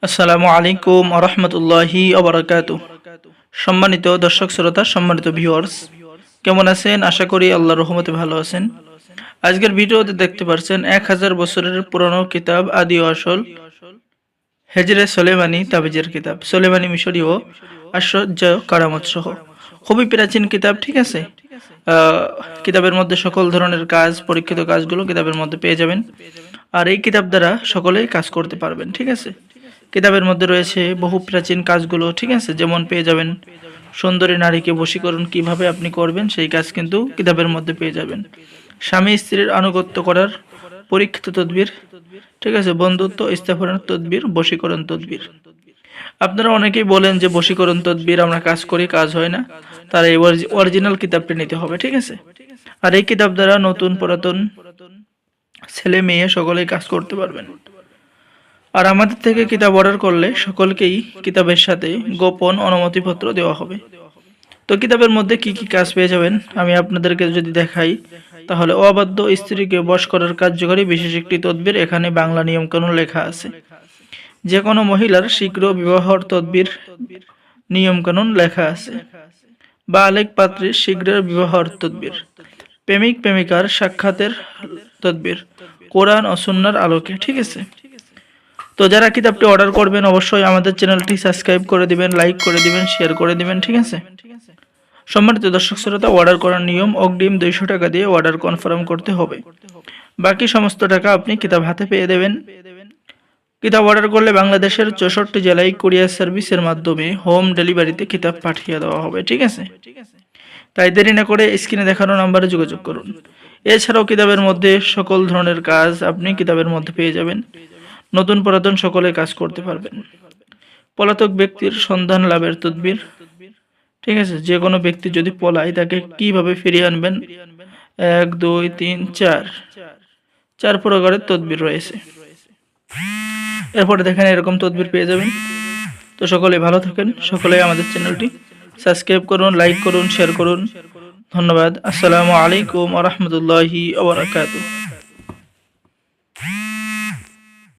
আসসালামু আলাইকুম ওয়া রাহমাতুল্লাহি ওয়া বারাকাতুহু। সম্মানিত দর্শক শ্রোতা, সম্মানিত ভিউয়ার্স, কেমন আছেন? আশা করি আল্লাহর রহমতে ভালো আছেন। আজকের ভিডিওতে দেখতে পাচ্ছেন 1000 বছরের পুরনো কিতাব আদি ও আসল হেজরে সোলেমানি তাবিজের কিতাব, সোলেমানি মিশরীয় আশ্চর্য কারামত সহ খুবই প্রাচীন কিতাব। ঠিক আছে, কিতাবের মধ্যে সকল ধরনের কাজ, পরীক্ষিত কাজগুলো কিতাবের মধ্যে পেয়ে যাবেন। আর এই কিতাব দ্বারা সকলেই কাজ করতে পারবেন। ঠিক আছে, কিতাবের মধ্যে রয়েছে বহু প্রাচীন কাজগুলো। ঠিক আছে, যেমন পেয়ে যাবেন সুন্দরী নারীকে বশীকরণ কিভাবে আপনি করবেন, সেই কাজ কিন্তু কিতাবের মধ্যে পেয়ে যাবেন। স্বামী স্ত্রীর আনুগত্য করার পরীক্ষিত তদবির, ঠিক আছে, বন্ধুত্ব স্থাপনের তদবির, বশীকরণ তদবির। আপনারা অনেকেই বলেন যে বশীকরণ তদবির আমরা কাজ করি, কাজ হয় না, তার এই অরিজিনাল কিতাবটি নিতে হবে। ঠিক আছে, আর এই কিতাব দ্বারা নতুন পুরাতন ছেলে মেয়ে সকলেই কাজ করতে পারবেন। আর আমাদের থেকে কিতাব অর্ডার করলে সকলকেই কিতাবের সাথে গোপন অনুমতিপত্র দেওয়া হবে। তো কিতাবের মধ্যে কি কি কাজ পেয়ে যাবেন আমি আপনাদেরকে যদি দেখাই, তাহলে অবাধ্য স্ত্রীকে বশ করার কার্যকরী বিশেষ একটি তদবির এখানে বাংলা নিয়মকানুন লেখা আছে। যে কোনো মহিলার শীঘ্র বিবাহর তদবির নিয়মকানুন লেখা আছে। বালেক পাত্রীর শীঘ্রের বিবাহর তদবির, প্রেমিক প্রেমিকার সাক্ষাতের তদবির কোরআন ও সুন্নাহর আলোকে। ঠিক আছে, তো যারা কিতাবটি অর্ডার করবেন অবশ্যই আমাদের চ্যানেলটি সাবস্ক্রাইব করে দিবেন, লাইক করে দিবেন, শেয়ার করে দিবেন। ঠিক আছে, সম্মানিত দর্শক শ্রোতা, অর্ডার করার নিয়ম: অগ্রিম 200 টাকা দিয়ে অর্ডার কনফার্ম করতে হবে। বাকি সমস্ত টাকা আপনি কিতাব হাতে পেয়ে দেবেন। কিতাব অর্ডার করলে বাংলাদেশের 64 জেলায় কুরিয়ার সার্ভিসের মাধ্যমে হোম ডেলিভারিতে কিতাব পাঠিয়ে দেওয়া হবে। ঠিক আছে, তাই দেরি না করে স্ক্রিনে দেখানো নম্বরে যোগাযোগ করুন। এছাড়াও কিতাবের মধ্যে সকল ধরনের কাজ আপনি কিতাবের মধ্যে পেয়ে যাবেন। নতুন পুরাতন সকলে কাজ করতে পারবেন। পলাতক ব্যক্তির সন্ধান লাভের তদবির, ঠিক আছে, যে কোনো ব্যক্তি যদি পলায় তাকে কিভাবে ফিরিয়ে আনবেন, 1 2 3 4 প্রকারের তদবির রয়েছে। এরপরে দেখেন এরকম তদবির পেয়ে যাবেন। তো সকলে ভালো থাকেন, সকলে আমাদের চ্যানেলটি সাবস্ক্রাইব করুন, লাইক করুন, শেয়ার করুন। ধন্যবাদ। আসসালামু আলাইকুম ওয়া রাহমাতুল্লাহি ওয়া বারাকাতুহু।